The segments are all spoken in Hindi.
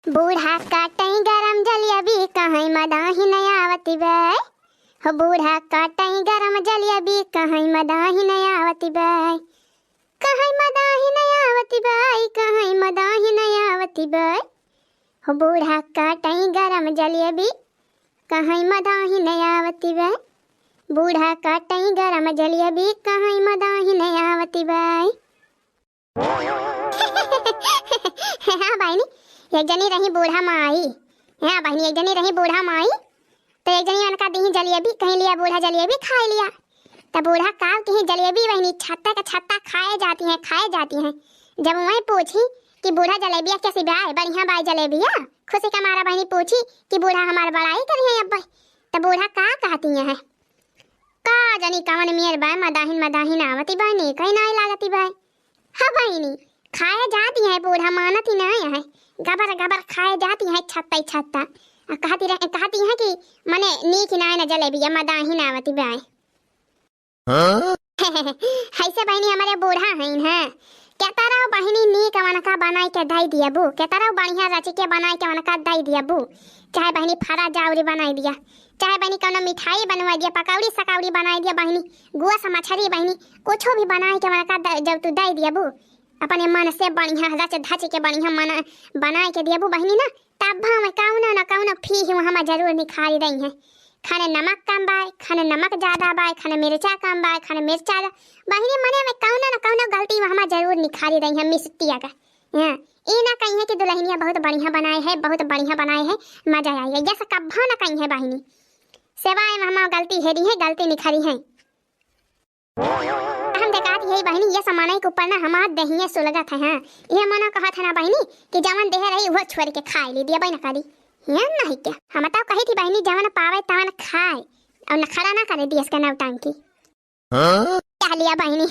बूढ़ा काटई गरम जलियबी कहीं मदाही नहीं आवती बाई। हो बूढ़ा काटई गरम जलियबी कहीं मदाही नहीं आवती बाई। कहीं मदाही नहीं आवती बाई, कहीं मदाही नहीं आवती बाई। हो बूढ़ा काटई गरम जलियबी कहीं मदाही नहीं आवती बाई। बूढ़ा काटई गरम जलियबी कहीं मदाही नहीं आवती बाई। हाँ बहनी, एक जनी रही बूढ़ा माई। हाँ बहनी, एक जनी रही बूढ़ा माई तो एक जनी उनका दी जलेबी कहीं लिया, बूढ़ा जलेबी खा लिया। तब बूढ़ा काव की जलेबी बहनी छत्ता का छत्ता खाए जाती हैं। जब मैं पूछी कि बूढ़ा जलेबिया कैसी बाय, बढ़िया बाय जलेबिया, खुशी का मारा बहनी पूछी कि बूढ़ा हमारा बड़ाई करी है अब। तब बूढ़ा का कहती है का जनी कवन मेर बाय मदाहिन आवती बहनी कहीं नहीं लागती बाय। हाँ बहनी, खाए जाती है, बूढ़ा मानती नहीं है, गबर गबर खाए जाती है छत्ता। कहती है कि मने नीक नाय न जलेबी मदाही आवती बाय। ऐसे बहनी हमारे बूढ़ा है कहता रहो बहनी नीक वनका बनाई के दई दिया बू, कहता रहो बढ़िया रच के बनाई के वनका दई दिया बू। चाहे बहनी फरा जावरी बनाई दिया, चाहे बहनी कौन मिठाई बनवा दिया, पकौड़ी सकौड़ी बनाई दिया बहनी, गुआ सा मछली बहनी कुछ भी बनाई के वनका जब तू दई दिया बू, अपने मन से बढ़िया रच धच के बढ़िया मन बनाए के दिया बू बहनी ना, तब में कौनो न कौनो फी हम जरूर निखारी रही है। खाने नमक कम बाय, खाने नमक ज्यादा बाय, खाने मिर्चा कम बाय, खाने मिर्चा बहनी मने में कौनो न कौनो गलती हम जरूर निखारी रही है मिस्टिया का। ये ना कही है कि दुल्हनिया बहुत बढ़िया बनाए है, बहुत बढ़िया बनाए है, मजा आई है, जैसा कब्बो न कही है बहनी। सेवाएं में हम गलती हेरी है, गलती निखरी है। हम देखाती है बहनी ये सामान के ऊपर ना हमार दहिए सुलगत है। ये मना कहा था ना बहनी कि जवन देह रही वो छोड़ के खाए ली दिया बहना करी ये नहीं क्या। हम तो कही थी बहनी जवन पावे तवन खाए और नखरा ना करे दिया इसका नौटंकी। क्या लिया बहनी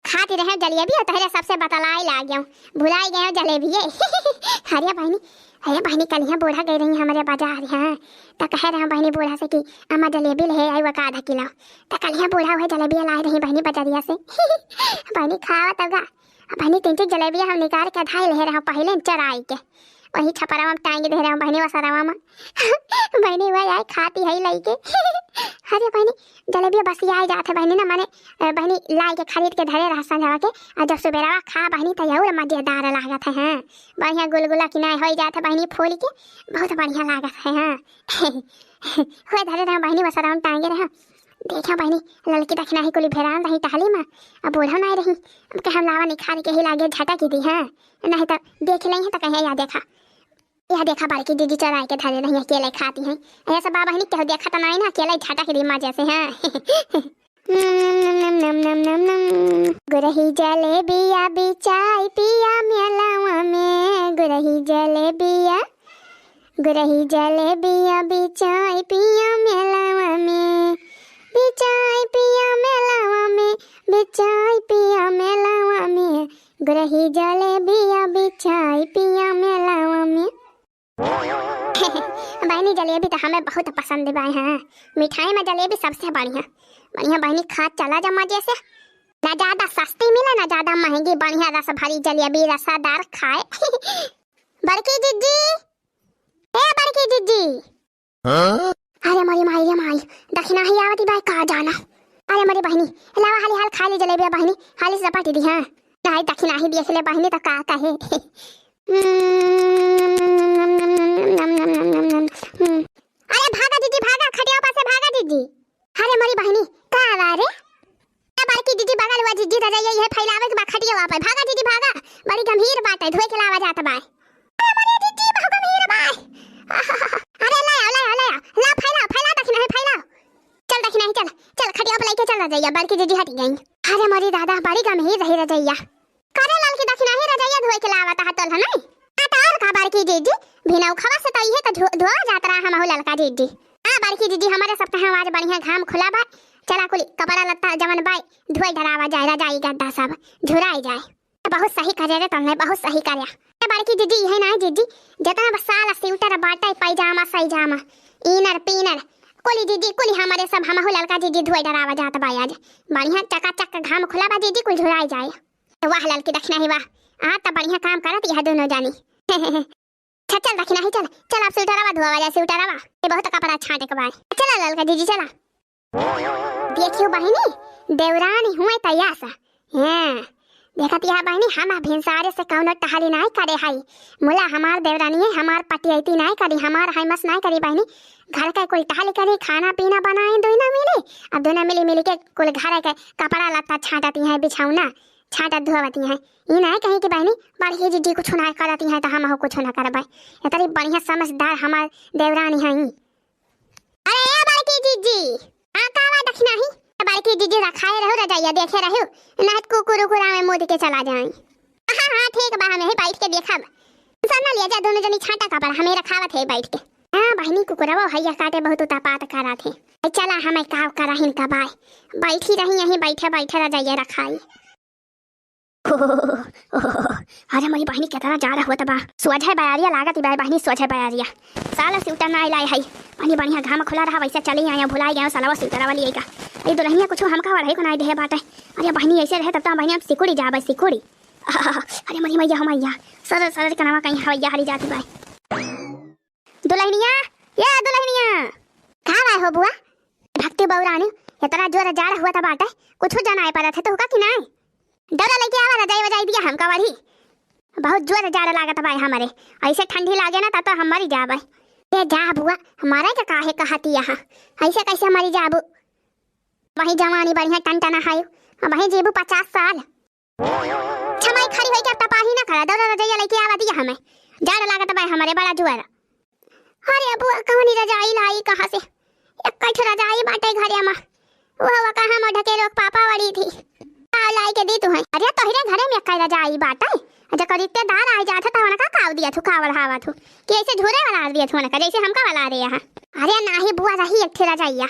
खाती रहे जलेबी और तहरे सबसे बतलाई ला गया, भुलाई गए जलेबी। अरे बहनी कल यहाँ बूढ़ा गई रही हमारे बाजार यहाँ, तो कह रहे बहनी बूढ़ा से कि अम्मा जलेबी ले आई वो आधा किलो। तो कल यहाँ बूढ़ा वही जलेबी लाई रही बहनी बाजारिया से। बहनी खावा तब बहनी 3 जलेबियाँ हम निकाल के धाई ले रहा पहले चराई के वही छपरा में टांग दे रहा बहनी वसरावा में। बहनी वही आई खाती है लई के। अरे बहनी जलेबिया बसिया आई जाते बहनी ना माने बहनी लाई के खरीद के धरे रहा संझवा के, और जब सुबेरा खा बहनी तो और मजेदार लागत है। हाँ बढ़िया गुलगुला किनाए हो जाते बहनी फूल के, बहुत बढ़िया लागत है। हाँ हो धरे रहा बहनी वसरावा में टांगे रहा। देखा बहनी लड़की दखना ही कुली भेरान रही टहली में, अब बूढ़ा नहीं रही, अब हम लावा निखार के ही लागे झटक दी। हाँ नहीं तो देख लें तो कहीं यह देखा बड़की दीदी चराई के धरे नहीं अकेले खाती हैं। ऐसा बाबा नहीं कहो देखा तो नहीं ना अकेले झटक दी मजे से। हाँ गुरही जलेबिया बिचाई पिया मेलावा में, गुरही जलेबिया बिचाई पिया मेलावा में, बिचाई पिया मेलावा में, बिचाई पिया मेलावा में, गुरही जलेबिया बिचाई पिया मेलावा में। बहनी जलेबी तो हमें बहुत पसंद है भाई। हाँ मिठाई में जलेबी सबसे बढ़िया बहनी खा चला जा मजे से, ना ज्यादा सस्ती मिले ना ज्यादा महंगी, बढ़िया रस भरी जलेबी रसादार खाए। बड़की जीजी बड़की जीजी। अरे मरी माई दक्षिणा ही आवती भाई कहा जाना। अरे मरी बहनी लावा हाली हाल खा ली जलेबिया बहनी, हाली से पटी दी। हाँ नहीं दक्षिणा ही देख ले बहनी तो का कहे। अरे भागा दीदी भागा, खटिया पास से भागा दीदी। अरे मरी बहनी का आवा रे, बड़की दीदी बगल हुआ जीजी रजाई है फैलावे के बा खटिया वापस भागा दीदी भागा, बड़ी गंभीर बात है धोए के लावा जाता बाय। अरे मरी दीदी बहुत गंभीर बाय। अरे ला फैला दक्षिणा है फैला, चल दक्षिणा ही चल खटिया पे लेके चल रजाइया, बड़की दीदी हट गई। अरे मरी दादा बड़ी गंभीर रही रजाइया, करे लाल की दक्षिणा ही रजाइया धोए के लावा ता तल है नहीं और का बड़की दीदी भिनौ खवा से तई है तो धोआ जात रहा हम ललका दीदी। हां बड़की दीदी हमारे सब कहां आज बढ़िया घाम खुला बा, चला कुली कपड़ा लत्ता जमन बाई धोई धरावा जाए रजाई गद्दा सब झुराई जाए। बहुत सही करे रे तुमने, बहुत सही करया। बड़की दीदी है ना दीदी जतना बसाल स्वेटर बाटा पैजामा सैजामा इनर पीनर कुली दीदी कुली हमारे सब हम ललका दीदी धोई धरावा जात बा आज बढ़िया चकाचक घाम खुला बा दीदी कुल झुराई जाए। वाह ललकी दक्षिणा ही वाह, आ तो बढ़िया काम करत यह दोनों जानी। चल रखी नहीं, चल चल आप स्वेटर रवा धोवा जैसे उतारा वा ये बहुत कपड़ा छाटे के बाद चला ललका दीदी चला। देखियो बहिनी देवरानी हुए तैयार सा हां देखत यह बहिनी हम भिनसारे से कौनो टहली नहीं करे हाई मोला हमार देवरानी है हमार पटियती नहीं करी हमार हाइमस नहीं करी बहिनी घर का कोई टहली करे खाना पीना बनाए दोना मिले अब दोना मिली के कुल घर के कपड़ा लत्ता छाटती है बिछौना छाटा धोवती है ये नहीं कहीं कि बहनी बड़ी जीजी कुछ ना करती है तो हम हो कुछ ना करबे इतनी बढ़िया समझदार हमार देवरानी है। अरे ये बड़की जीजी आ कावा दखना ही बड़की जीजी रखाए रहो रजाइया देखे रहो नात कुकुरा में मोद के चला जाए। हां हां ठीक बा हमें बैठ के देखब सन्ना लिया जा दोनों जनी छाटा कपड़ा हमें रखावत है बैठ के। हां बहनी कुकुरवा हैया काटे बहुत तपात करा थे चला हमें काव कराहिन का बाय बैठी रही यहीं बैठे रजाइया रखाई। अरे मेरी बहनी कितना जा रहा हुआ तबा सोझे बयारिया लागत बाय बहनी सोझे बयारिया साला स्वेटर ना लाई है पानी बढ़िया घाम खुला रहा वैसे चली आया भुला गया साला स्वेटर वाली आएगा ये दुल्हनिया कुछ हमका वाला को ना दे बाटे। अरे बहनी ऐसे रहे तब तो बहनी अब सिकुड़ी जा भाई सिकुड़ी। अरे मरी मैया हम मैया सर कनावा कहीं हवैया हरी जाती बाय दुल्हनिया या दुल्हनिया कहां आए हो बुआ भक्ति बौरानी इतना जोर जा रहा हुआ था बाटे कुछ जाना है पड़ा था तो होगा कि नहीं डरा लेके आवा रजाई वजाई दिया हमका वाली बहुत जोर जाड़ा लागत भाई हमारे ऐसे ठंडी लागे ना तब तो हम मरी जा भाई ये जा बुआ हमारा क्या काहे कहती यहाँ ऐसे कैसे मरी जाबू वही जवानी बढ़िया टन हायो वही जेबू 50 साल छमाई खड़ी होई के तपाही ना खड़ा डरा रजाई लेके आवा दिया हमें जाड़ा लागत भाई हमारे बड़ा जोर। अरे बुआ कौनी रजाई लाई कहां से एक कठ रजाई बाटे घरे में वो कहां मोढ़ के लोग पापा वाली थी लाई के दी तू है। अरे तोहरे घरे में कई रजाई बाटे अच्छा करीते दार आ जाता था उनका काव दिया थू कावड़ हावा थू कैसे झूरे वाला दिया थू उनका जैसे हमका वाला रे यहां। अरे नाही बुआ रही एक थे रजाइया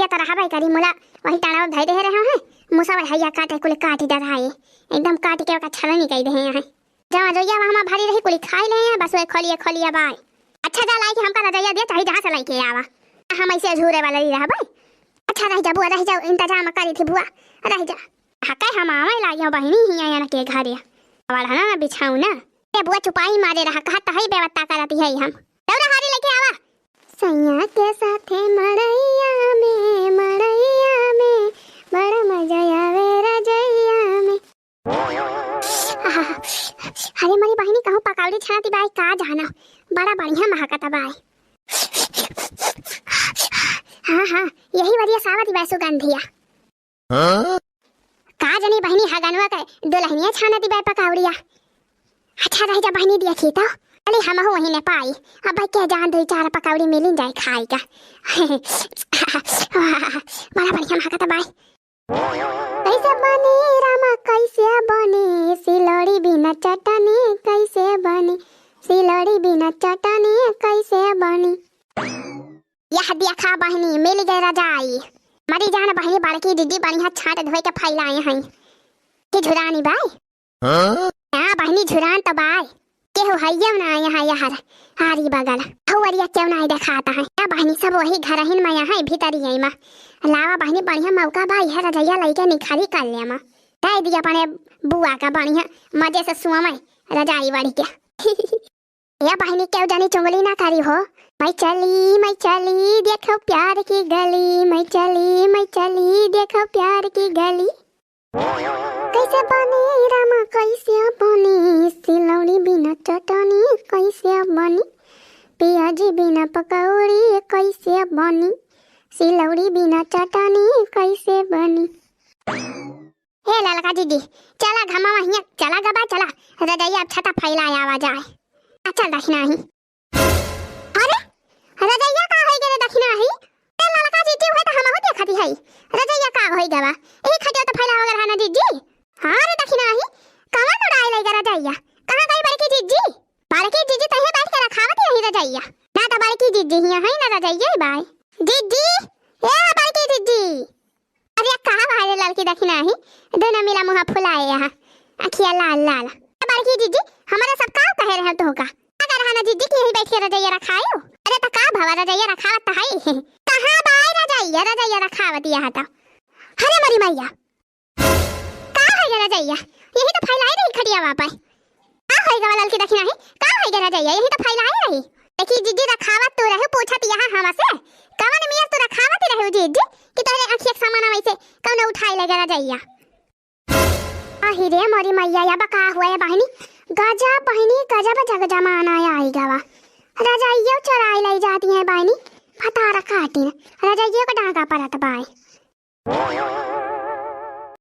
तो रहा भाई करी मुला वही तनाव धइ दे रहे हैं मुसा भैया काटे कुल काट डराए एकदम काट के का छला निकाल दे हैं जमा जोया हम भरी रही कुल खाई ले बस वो खोलिए बाय अच्छा जा लाई के हमका रजाइया दे चाहे जहां से लाई के आवा हम ऐसे झूरे वाला रही रहा भाई अच्छा रह जा बुआ रह जाओ इंतजाम करी थी बुआ रह जा हकाय हम आवे लागियो बहिनी हिया के घरे वाला ना बिछाऊ ना ए बुआ चुपाई मारे रहा कहता है व्यवस्था करती है हम दौरा हारी लेके आवा सैया के साथे मड़ैया में बड़ा मजा आवे रजैया में। अरे मेरी बहिनी कहूं पकौड़ी छाती बाई का जाना बड़ा बढ़िया महकता बाई। हां यही बढ़िया सावती बाई सुगंधिया का जनी बहनी हगनवा के दुल्हनिया छाना दी बाय पकावड़िया अच्छा रह जा बहनी देखी तो अरे हम हो वही ने पाई अब भाई क्या जान दो चार पकावड़ी मिल जाए खाएगा। बड़ा बढ़िया महकता बाय कैसे बने रामा कैसे बने सिलोड़ी बिना चटनी कैसे बने सिलोड़ी बिना चटनी कैसे बनी यह देखा बहनी मिल गई रजाई मरी जान बहनी बड़की दीदी बढ़िया छाट धोए के फैलाए हैं कि झुरानी बाई हां बहनी झुरान तो बाई के हो हैया ना यहाँ यार हारी बगल हवरिया क्यों ना दिखाता है या बहनी सब वही घर हिन में यहाँ भीतरी है मां लावा बहनी बढ़िया मौका बाई है रजैया लइके निखारी कर ले मां दे दिया अपने बुआ का बढ़िया मजे से सुआ में रजाई वाली के या बहनी क्यों जानी चुंगली ना करी हो मैं चली देखो प्यार की गली मैं चली देखो प्यार की गली कैसे बनी रामा कैसे बनी सिलौड़ी बिना चटनी कैसे बनी पियाजी बिना पकौड़ी कैसे बनी सिलौड़ी बिना चटनी कैसे बनी। हे ललका दीदी चला घमा वहिया चला गबा चला रजाइया अब छता फैलाया आवाज आए अच्छा दखना ही अरे रजैया का होई गेले दखना ही ते ललका दीदी होय त हम हो देखती है रजैया का होई गवा ए खटिया तो फैला वगर हाना दीदी हां रे दखना ही कहां उड़ाई लई गरा रजैया कहां गई बड़की दीदी तहे बैठ के रखावत है रजैया ना तो बड़की दीदी हिया है ना रजैया बाय दीदी ए बड़की दीदी अरे कहां भाई लड़की दखना ही दोनों मिला मुंह फुलाए यहां अखिया लाल बड़की दीदी हमारे सब का कह रहे तो का अगर हाना दीदी की यही बैठ के रजैया रखायो अरे तो का भवा रजैया रखावत है कहां बाय रजैया रखावत यहां तो अरे मरी मैया का है रजैया यही तो फैलाई रही खड़िया वापस का होई गवा ललकी देखी नहीं का होई गे रजाइया यही तो फैलाए रही देखी जीजी रखावत तो रहे पूछत यहाँ हमसे कवन मियां तो रखावत ही रहे जीजी कि तोरे अखिया के सामान वैसे कौन उठाई लगे रजाइया आही रे मोरी मैया या बका हुआ है बहनी गजब बहनी गजब जग जमाना आई गवा रजाइया चराई लाई जाती है बहनी फतारा काटी रजाइया को डांगा परत बाय